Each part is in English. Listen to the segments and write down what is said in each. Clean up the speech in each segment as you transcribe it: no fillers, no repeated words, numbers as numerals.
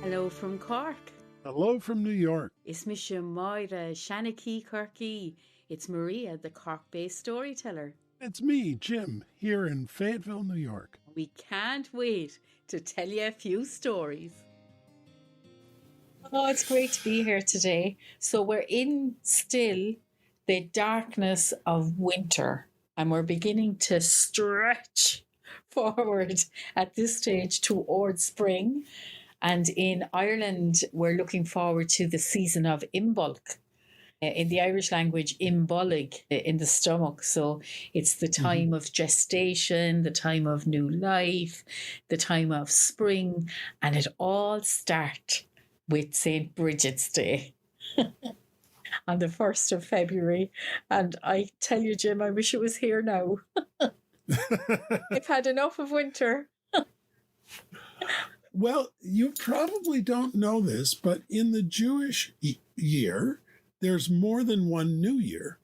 Hello from Cork. Hello from New York. It's Misha Moira Shanachie Corky. It's Maria, the Cork-based storyteller. It's me, Jim, here in Fayetteville, New York. We can't wait to tell you a few stories. Oh, it's great to be here today. So we're in still the darkness of winter, and we're beginning to stretch forward at this stage towards spring. And in Ireland, we're looking forward to the season of Imbolc. In the Irish language, Imbolc in the stomach. So it's the time of gestation, the time of new life, the time of spring, and it all starts with St. Brigid's Day on the 1st of February. And I tell you, Jim, I wish it was here now. I've had enough of winter. Well, you probably don't know this, but in the Jewish year, there's more than one New Year.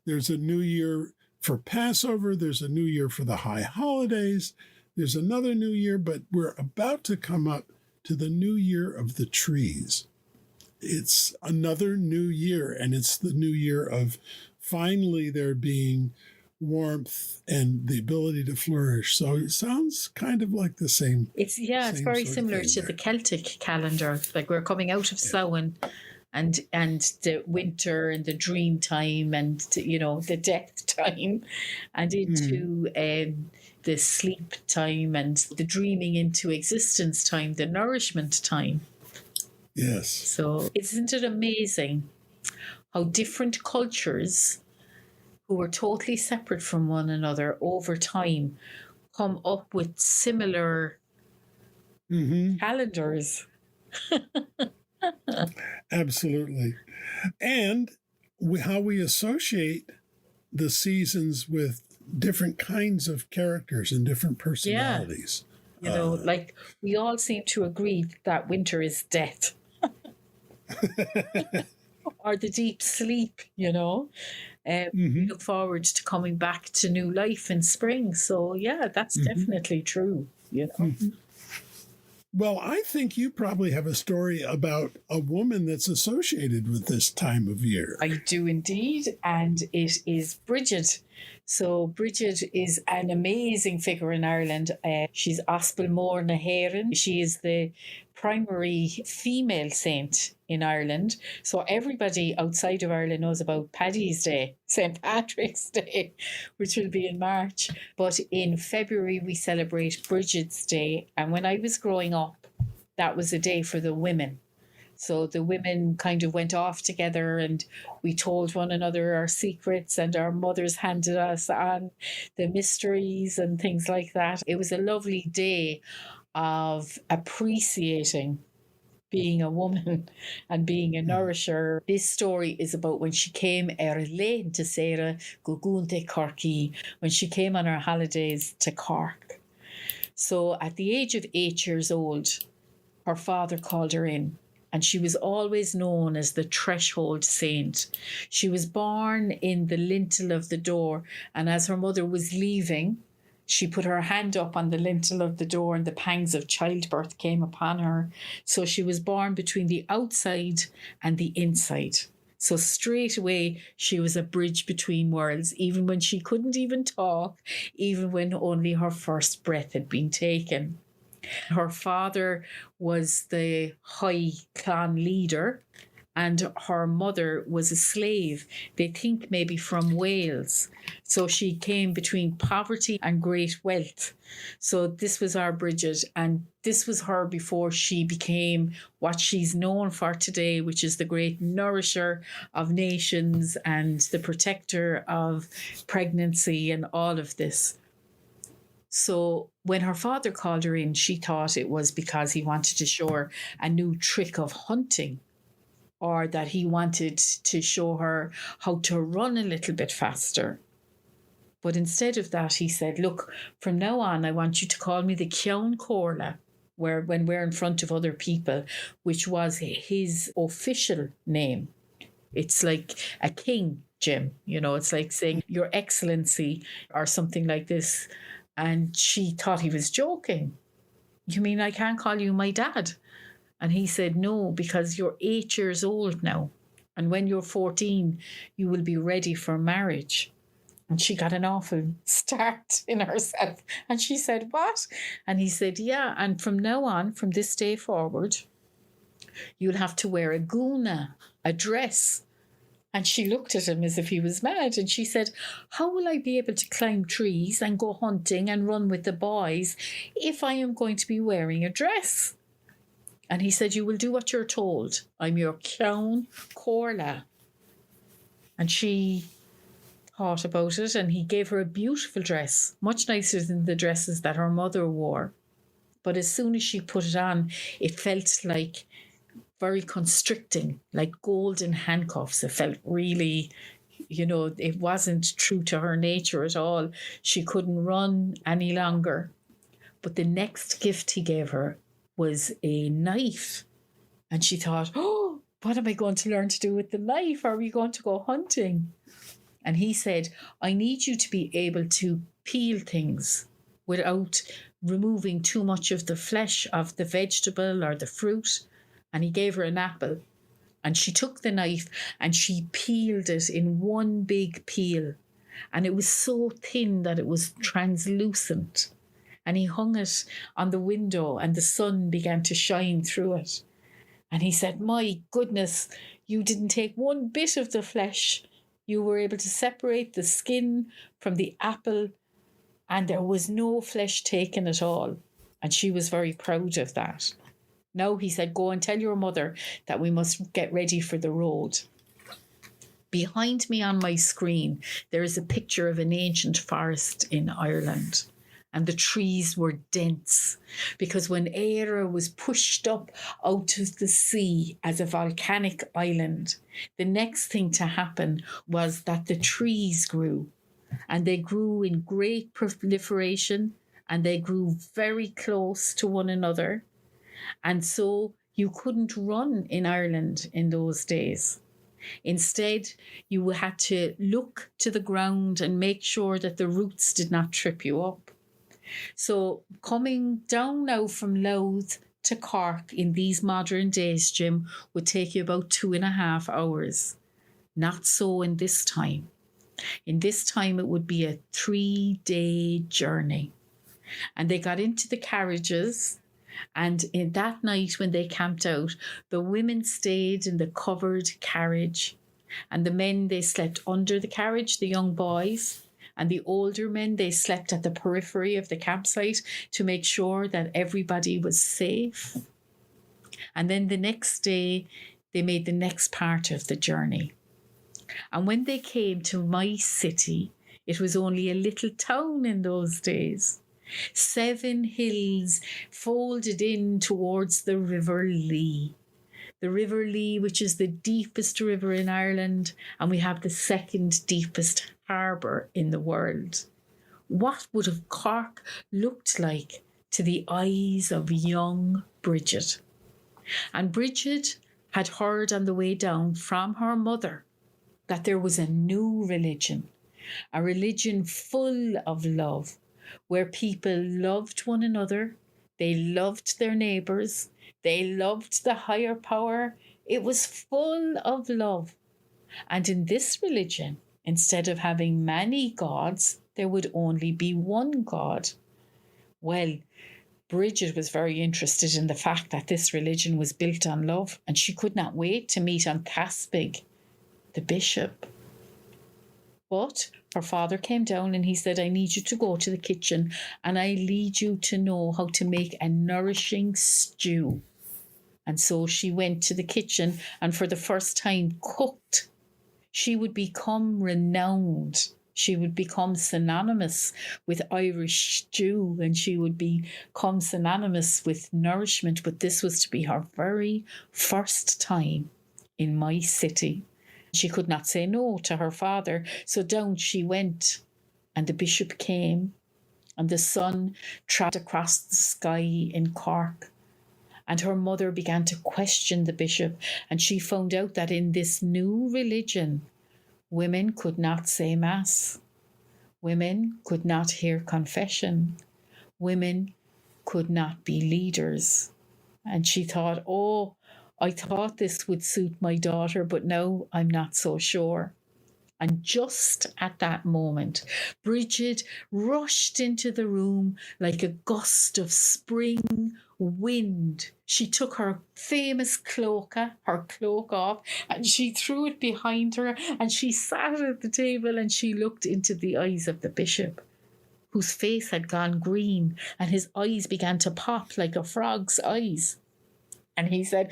There's a New Year for Passover. There's a New Year for the high holidays. There's another New Year, but we're about to come up to the New Year of the trees. It's another new year, and it's the new year of finally there being warmth and the ability to flourish. So it sounds kind of like the same. It's very similar to the Celtic calendar. Like we're coming out of Samhain and the winter and the dream time and the death time and into the sleep time and the dreaming into existence time, the nourishment time. Yes. So isn't it amazing how different cultures who were totally separate from one another over time come up with similar calendars? Absolutely. And how we associate the seasons with different kinds of characters and different personalities. Yeah. Like we all seem to agree that winter is death. Or the deep sleep, We look forward to coming back to new life in spring. So, yeah, that's definitely true, Well, I think you probably have a story about a woman that's associated with this time of year. I do indeed, and it is Brigid. So Brigid is an amazing figure in Ireland. She's Ospel Mór na hÉireann. She is the primary female saint in Ireland. So everybody outside of Ireland knows about Paddy's Day, St. Patrick's Day, which will be in March. But in February, we celebrate Brigid's Day. And when I was growing up, that was a day for the women. So the women kind of went off together and we told one another our secrets and our mothers handed us on the mysteries and things like that. It was a lovely day of appreciating being a woman and being a nourisher. This story is about when she came Lane to Sarah Gugunte Corky, when she came on her holidays to Cork. So at the age of 8 years old, her father called her in. And she was always known as the threshold saint. She was born in the lintel of the door. And as her mother was leaving, she put her hand up on the lintel of the door and the pangs of childbirth came upon her. So she was born between the outside and the inside. So straight away, she was a bridge between worlds, even when she couldn't even talk, even when only her first breath had been taken. Her father was the high clan leader and her mother was a slave, they think maybe from Wales. So she came between poverty and great wealth. So this was our Brigid, and this was her before she became what she's known for today, which is the great nourisher of nations and the protector of pregnancy and all of this. So when her father called her in, she thought it was because he wanted to show her a new trick of hunting, or that he wanted to show her how to run a little bit faster. But instead of that, he said, look, from now on, I want you to call me the Ceann Comhairle, when we're in front of other people, which was his official name. It's like a king, Jim. It's like saying Your Excellency or something like this. And she thought he was joking. You mean I can't call you my dad? And he said, no, because you're 8 years old now. And when you're 14, you will be ready for marriage. And she got an awful start in herself. And she said, what? And he said, yeah. And from now on, from this day forward, you'll have to wear a guna, a dress. And she looked at him as if he was mad. And she said, how will I be able to climb trees and go hunting and run with the boys if I am going to be wearing a dress? And he said, you will do what you're told. I'm your Ceann Comhairle. And she thought about it, and he gave her a beautiful dress, much nicer than the dresses that her mother wore. But as soon as she put it on, it felt like very constricting, like golden handcuffs. It felt really, it wasn't true to her nature at all. She couldn't run any longer. But the next gift he gave her was a knife. And she thought, oh, what am I going to learn to do with the knife? Are we going to go hunting? And he said, I need you to be able to peel things without removing too much of the flesh of the vegetable or the fruit. And he gave her an apple. And she took the knife and she peeled it in one big peel. And it was so thin that it was translucent. And he hung it on the window and the sun began to shine through it. And he said, my goodness, you didn't take one bit of the flesh. You were able to separate the skin from the apple and there was no flesh taken at all. And she was very proud of that. Now, he said, go and tell your mother that we must get ready for the road. Behind me on my screen, there is a picture of an ancient forest in Ireland. And the trees were dense because when Éire was pushed up out of the sea as a volcanic island, the next thing to happen was that the trees grew. And they grew in great proliferation and they grew very close to one another. And so you couldn't run in Ireland in those days. Instead, you had to look to the ground and make sure that the roots did not trip you up. So coming down now from Louth to Cork in these modern days, Jim, would take you about 2.5 hours. Not so in this time. In this time, it would be a 3-day journey. And they got into the carriages. And in that night when they camped out, the women stayed in the covered carriage. And the men, they slept under the carriage, the young boys. And the older men, they slept at the periphery of the campsite to make sure that everybody was safe. And then the next day, they made the next part of the journey. And when they came to my city, it was only a little town in those days. 7 hills folded in towards the River Lee. The River Lee, which is the deepest river in Ireland, and we have the second deepest harbour in the world. What would have Cork looked like to the eyes of young Brigid? And Brigid had heard on the way down from her mother that there was a new religion, a religion full of love, where people loved one another, they loved their neighbours, they loved the higher power. It was full of love. And in this religion, instead of having many gods, there would only be one God. Well, Brigid was very interested in the fact that this religion was built on love, and she could not wait to meet Taspig, the bishop. But her father came down and he said, I need you to go to the kitchen and I need you to know how to make a nourishing stew. And so she went to the kitchen and for the first time cooked. She would become renowned. She would become synonymous with Irish stew and she would become synonymous with nourishment. But this was to be her very first time in my city. She could not say no to her father. So down she went and the bishop came and the sun trod across the sky in Cork. And her mother began to question the bishop and she found out that in this new religion, women could not say mass. Women could not hear confession. Women could not be leaders. And she thought, oh, I thought this would suit my daughter, but now I'm not so sure. And just at that moment, Brigid rushed into the room like a gust of spring wind. She took her famous cloak, her cloak off, and she threw it behind her, and she sat at the table and she looked into the eyes of the bishop, whose face had gone green and his eyes began to pop like a frog's eyes. And he said,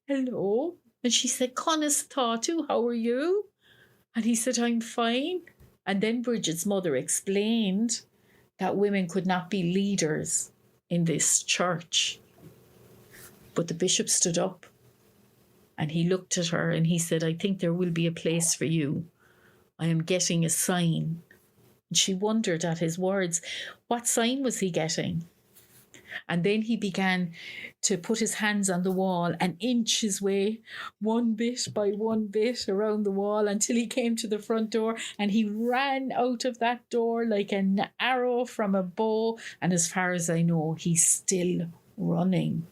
hello. And she said, Conas Tatu, how are you? And he said, I'm fine. And then Brigid's mother explained that women could not be leaders in this church. But the bishop stood up and he looked at her and he said, I think there will be a place for you. I am getting a sign. And she wondered at his words. What sign was he getting? And then he began to put his hands on the wall and inch his way one bit by one bit around the wall until he came to the front door, and he ran out of that door like an arrow from a bow. And as far as I know, he's still running.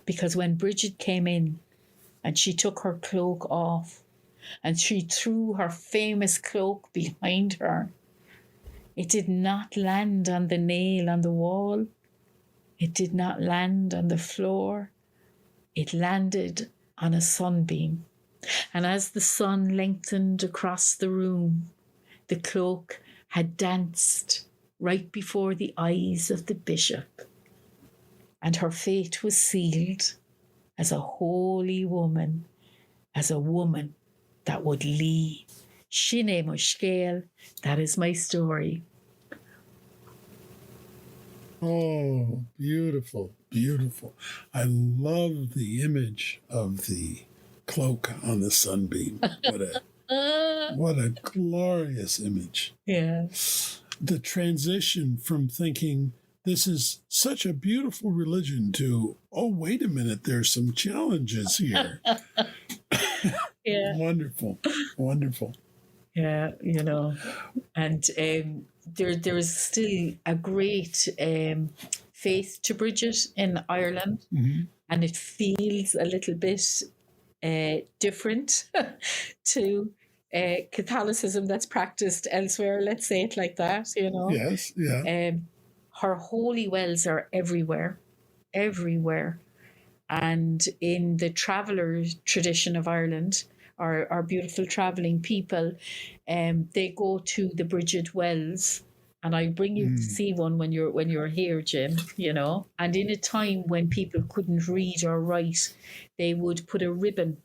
Because when Brigid came in and she took her cloak off and she threw her famous cloak behind her, it did not land on the nail on the wall. It did not land on the floor. It landed on a sunbeam. And as the sun lengthened across the room, the cloak had danced right before the eyes of the bishop. And her fate was sealed as a holy woman, as a woman that would lead. Shine Mushkele, that is my story. Oh, beautiful, beautiful. I love the image of the cloak on the sunbeam. What a glorious image. Yeah. The transition from thinking this is such a beautiful religion to, oh, wait a minute, there's some challenges here. Yeah. Wonderful, wonderful. Yeah, and there's still a great faith to Brigid in Ireland, and it feels a little bit different to Catholicism that's practiced elsewhere. Let's say it like that, Yes, yeah. Her holy wells are everywhere, and in the traveller tradition of Ireland, our beautiful travelling people, they go to the Brigid wells, and I bring you to see one when you're here, Jim. And in a time when people couldn't read or write, they would put a ribbon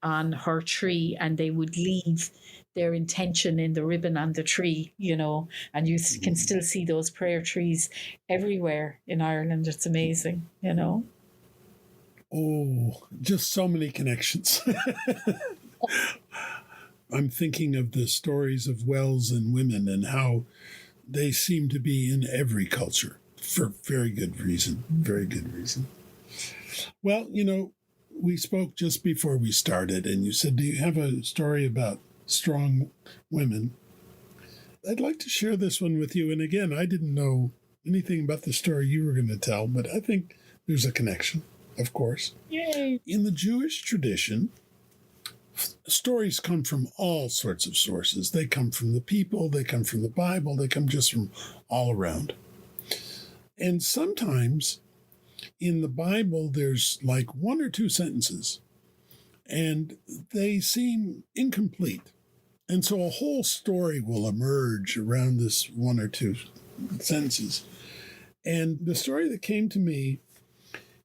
on her tree, and they would leave their intention in the ribbon on the tree. And you can still see those prayer trees everywhere in Ireland. It's amazing. Oh, just so many connections. I'm thinking of the stories of wells and women and how they seem to be in every culture for very good reason. Very good reason. Well, we spoke just before we started, and you said, do you have a story about strong women? I'd like to share this one with you. And again, I didn't know anything about the story you were going to tell, but I think there's a connection, of course. Yay! In the Jewish tradition, stories come from all sorts of sources. They come from the people, they come from the Bible, they come just from all around. And sometimes in the Bible, there's like one or two sentences, and they seem incomplete. And so a whole story will emerge around this one or two sentences. And the story that came to me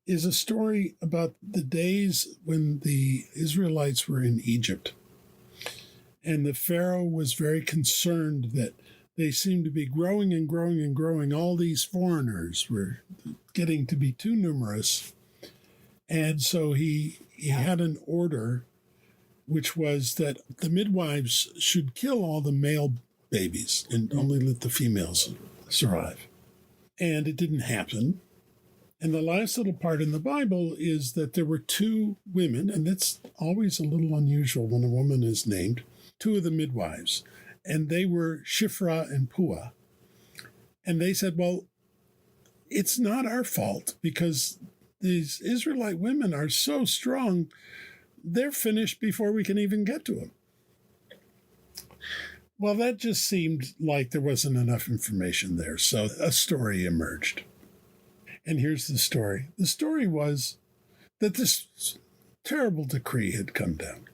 is a story about the days when the Israelites were in Egypt. And the Pharaoh was very concerned that they seemed to be growing and growing and growing. All these foreigners were getting to be too numerous. And so he had an order, which was that the midwives should kill all the male babies and only let the females survive. And it didn't happen. And the last little part in the Bible is that there were two women, and that's always a little unusual when a woman is named, two of the midwives, and they were Shifra and Puah. And they said, well, it's not our fault because these Israelite women are so strong, they're finished before we can even get to them. Well, that just seemed like there wasn't enough information there, so a story emerged. And here's the story. The story was that this terrible decree had come down.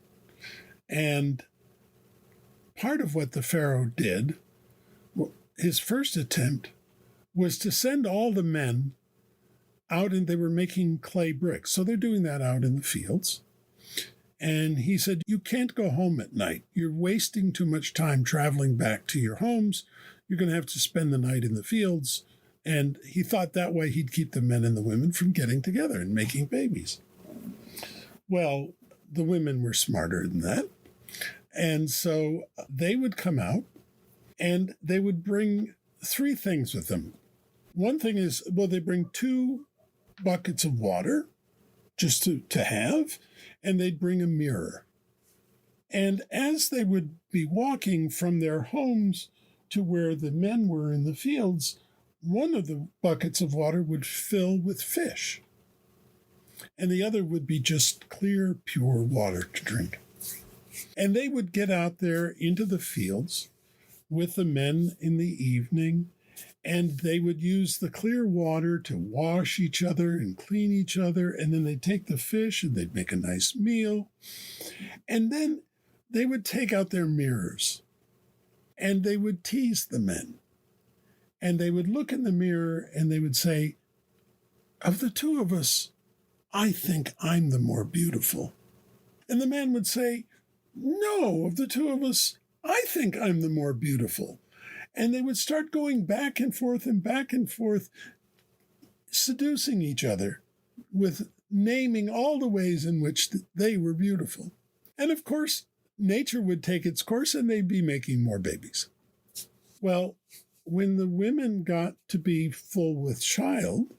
And part of what the Pharaoh did, his first attempt, was to send all the men out, and they were making clay bricks. So they're doing that out in the fields. And he said, you can't go home at night. You're wasting too much time traveling back to your homes. You're going to have to spend the night in the fields. And he thought that way he'd keep the men and the women from getting together and making babies. Well, the women were smarter than that. And so they would come out and they would bring 3 things with them. One thing is, they bring 2 buckets of water just to have, and they'd bring a mirror. And as they would be walking from their homes to where the men were in the fields, one of the buckets of water would fill with fish, and the other would be just clear, pure water to drink. And they would get out there into the fields with the men in the evening, and they would use the clear water to wash each other and clean each other, and then they'd take the fish and they'd make a nice meal. And then they would take out their mirrors and they would tease the men. And they would look in the mirror and they would say, of the 2 of us, I think I'm the more beautiful. And the man would say, no, of the 2 of us, I think I'm the more beautiful. And they would start going back and forth, seducing each other with naming all the ways in which they were beautiful. And of course, nature would take its course and they'd be making more babies. Well, when the women got to be full with child,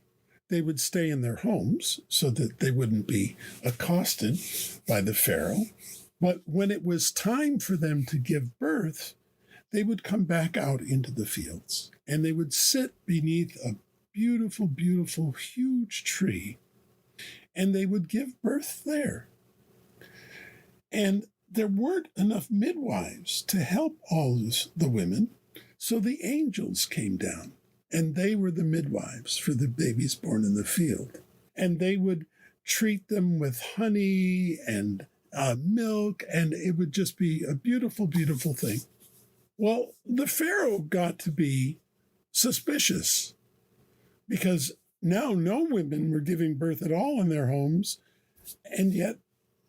they would stay in their homes so that they wouldn't be accosted by the Pharaoh. But when it was time for them to give birth, they would come back out into the fields and they would sit beneath a beautiful, beautiful, huge tree, and they would give birth there. And there weren't enough midwives to help all the women, so the angels came down, and they were the midwives for the babies born in the field. And they would treat them with honey and milk, and it would just be a beautiful, beautiful thing. Well, the Pharaoh got to be suspicious because now no women were giving birth at all in their homes, and yet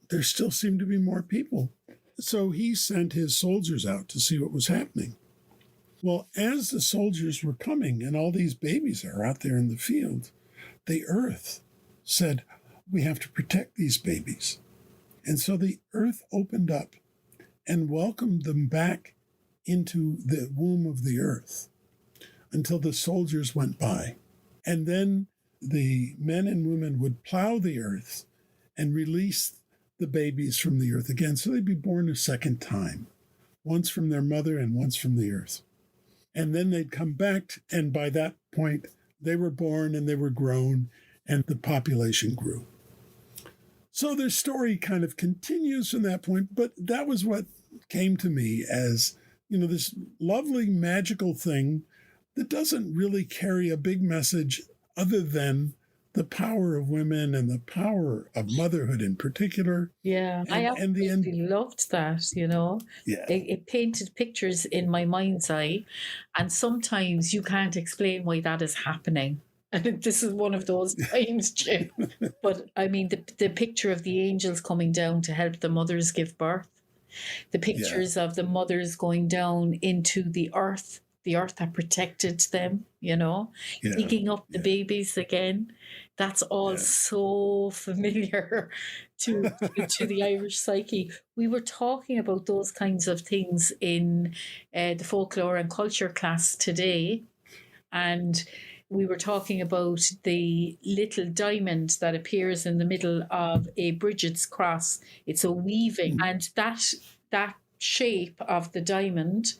there still seemed to be more people. So he sent his soldiers out to see what was happening. Well, as the soldiers were coming and all these babies are out there in the field, the earth said, we have to protect these babies. And so the earth opened up and welcomed them back into the womb of the earth until the soldiers went by. And then the men and women would plow the earth and release the babies from the earth again. So they'd be born a second time, once from their mother and once from the earth. And then they'd come back, and by that point, they were born and they were grown, and the population grew. So their story kind of continues from that point, but that was what came to me as, this lovely magical thing that doesn't really carry a big message other than the power of women and the power of motherhood in particular. Yeah, I absolutely loved that, Yeah. It painted pictures in my mind's eye, and sometimes you can't explain why that is happening. And this is one of those times, Jim. But I mean, the picture of the angels coming down to help the mothers give birth, the pictures of the mothers going down into the earth that protected them, digging up the babies again. That's all so familiar to the Irish psyche. We were talking about those kinds of things in the folklore and culture class today, and we were talking about the little diamond that appears in the middle of a Brigid's cross. It's a weaving, and that shape of the diamond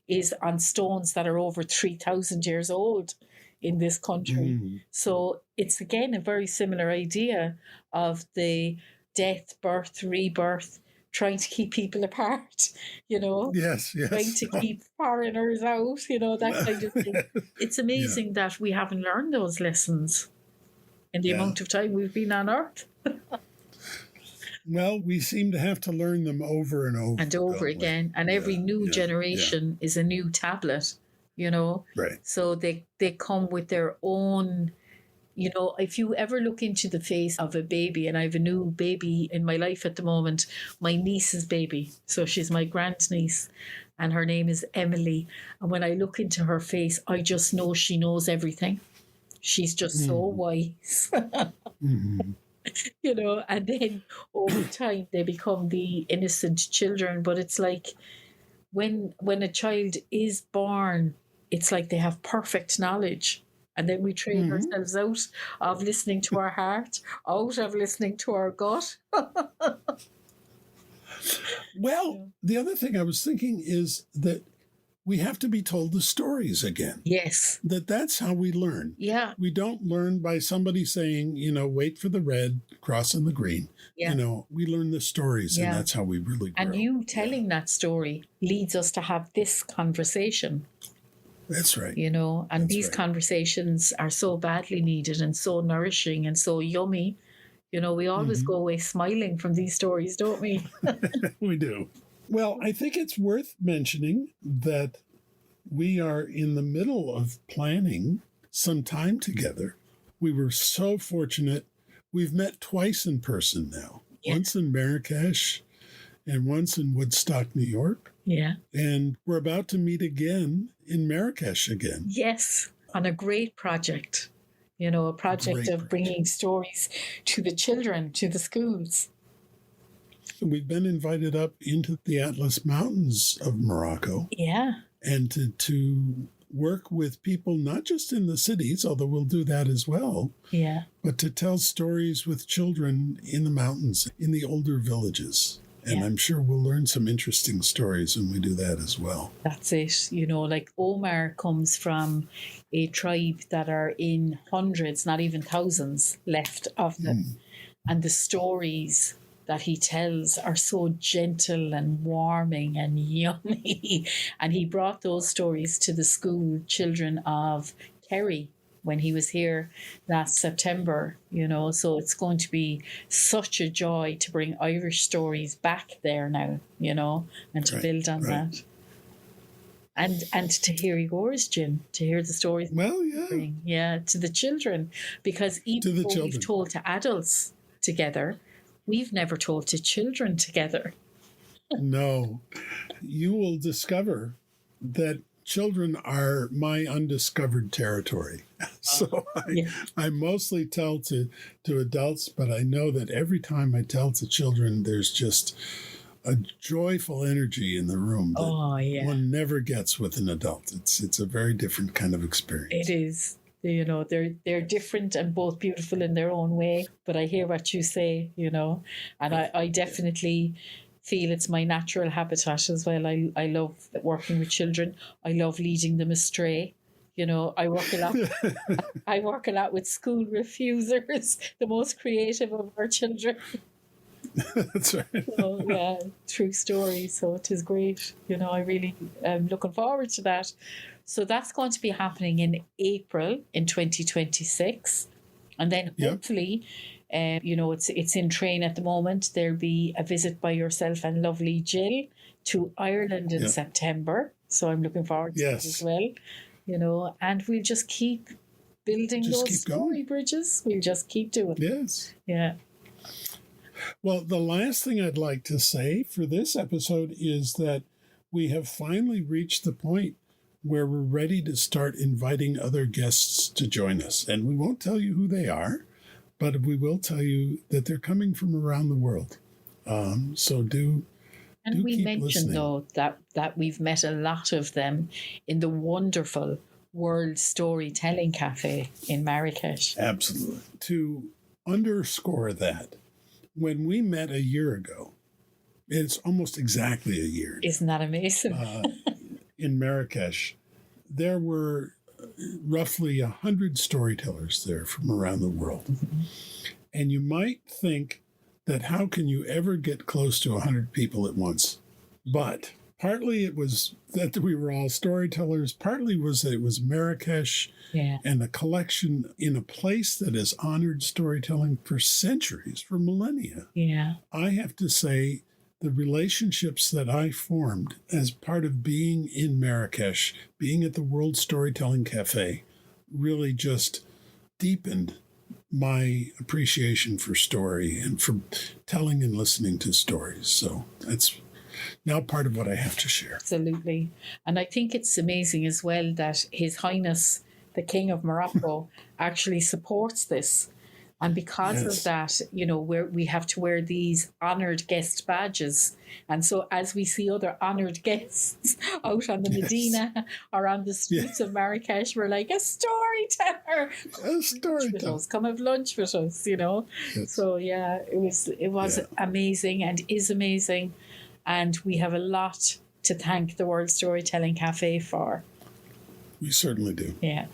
is on stones that are over 3,000 years old. in this country. Mm. So it's again a very similar idea of the death, birth, rebirth, trying to keep people apart, Yes, trying yes. to keep foreigners out, that kind of thing. It's Yeah, amazing that we haven't learned those lessons in the yeah. amount of time we've been on Earth. Well, we seem to have to learn them over and over, And over don't we? again. And every Yeah, new yeah, yeah. generation is a new tablet, Right. So they come with their own, if you ever look into the face of a baby, and I have a new baby in my life at the moment, my niece's baby. So she's my grandniece, and her name is Emily. And when I look into her face, I just know she knows everything. She's just so wise. Hmm. And then over time they become the innocent children. But it's like when a child is born, it's like they have perfect knowledge. And then we train Hmm. ourselves out of listening to our heart, out of listening to our gut. Well, the other thing I was thinking is that we have to be told the stories again. Yes. That's how we learn. Yeah. We don't learn by somebody saying, wait for the red, crossing the green. Yeah. We learn the stories, Yeah. and that's how we really grow. And you telling that story leads us to have this conversation, That's right. and That's these right. conversations are so badly needed and so nourishing and so yummy. We always Mhm. go away smiling from these stories, don't we? We do. Well, I think it's worth mentioning that we are in the middle of planning some time together. We were so fortunate. We've met twice in person now, Yeah. once in Marrakesh and once in Woodstock, New York. Yeah. And we're about to meet again in Marrakesh again. Yes, on a great project. A project Great of bringing stories to the children, to the schools. We've been invited up into the Atlas Mountains of Morocco Yeah. and to work with people, not just in the cities, although we'll do that as well, Yeah. but to tell stories with children in the mountains, in the older villages. And Yeah. I'm sure we'll learn some interesting stories when we do that as well. That's it. Like Omar comes from a tribe that are in hundreds, not even thousands left of them. And the stories that he tells are so gentle and warming and yummy. And he brought those stories to the school children of Kerry when he was here last September, so it's going to be such a joy to bring Irish stories back there now, and to Right, build on right. that. And to hear yours, Jim, to hear the stories Well, yeah. bring, to the children, because To even the though children. we've told to adults together, we've never told to children together. No, you will discover that children are my undiscovered territory. So Yeah. I mostly tell to adults, but I know that every time I tell to children, there's just a joyful energy in the room that Oh, yeah. one never gets with an adult. It's a very different kind of experience. It is. They're different and both beautiful in their own way. But I hear what you say, and I definitely feel it's my natural habitat as well. I love working with children. I love leading them astray. I work a lot. I work a lot with school refusers, the most creative of our children. That's right. So, yeah, true story. So it is great. I really am looking forward to that. So that's going to be happening in April in 2026. And then Yep. hopefully, it's in train at the moment. There'll be a visit by yourself and lovely Jill to Ireland in Yep. September. So I'm looking forward to that Yes. as well. And we'll just keep building Just those keep story going. bridges. We'll just keep doing it. Yes. Yeah. Well, the last thing I'd like to say for this episode is that we have finally reached the point where we're ready to start inviting other guests to join us. And we won't tell you who they are, but we will tell you that they're coming from around the world. So do And we keep mentioned, listening. though, that we've met a lot of them in the wonderful World Storytelling Cafe in Marrakesh. Absolutely. To underscore that, when we met a year ago, it's almost exactly a year Isn't that amazing? in Marrakesh, there were roughly 100 storytellers there from around the world. And you might think that how can you ever get close to 100 people at once? But partly it was that we were all storytellers. Partly was that it was Marrakesh and a collection in a place that has honored storytelling for centuries, for millennia. Yeah. I have to say the relationships that I formed as part of being in Marrakesh, being at the World Storytelling Cafe, really just deepened my appreciation for story and for telling and listening to stories. So that's now part of what I have to share. Absolutely. And I think it's amazing as well that His Highness, the King of Morocco, actually supports this. And because of that, you know, we have to wear these honoured guest badges. And so as we see other honoured guests out on the Medina or on the streets of Marrakesh, we're like, a storyteller. A storyteller. Come have lunch with us, you know. Yes. So, yeah, it was amazing and is amazing. And we have a lot to thank the World Storytelling Cafe for. We certainly do. Yeah.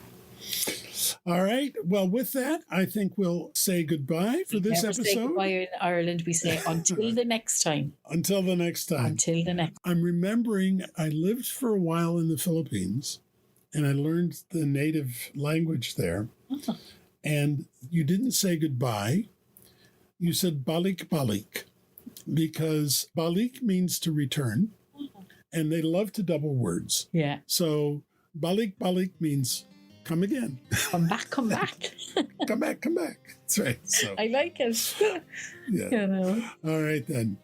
All right. Well, with that, I think we'll say goodbye for this episode. Say goodbye in Ireland. We say until the next time. Until the next time. Until the next. I'm remembering I lived for a while in the Philippines, and I learned the native language there. Oh. And you didn't say goodbye. You said balik balik, because balik means to return, and they love to double words. Yeah. So balik balik means come again. Come back, come back. Come back, come back. That's right. So I like it. Yeah. You know. All right, then.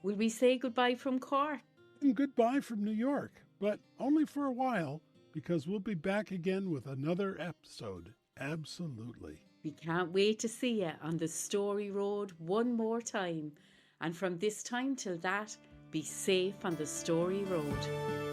Will we say goodbye from Cork? And goodbye from New York, but only for a while, because we'll be back again with another episode. Absolutely. We can't wait to see you on the Story Road one more time. And from this time till that, be safe on the Story Road.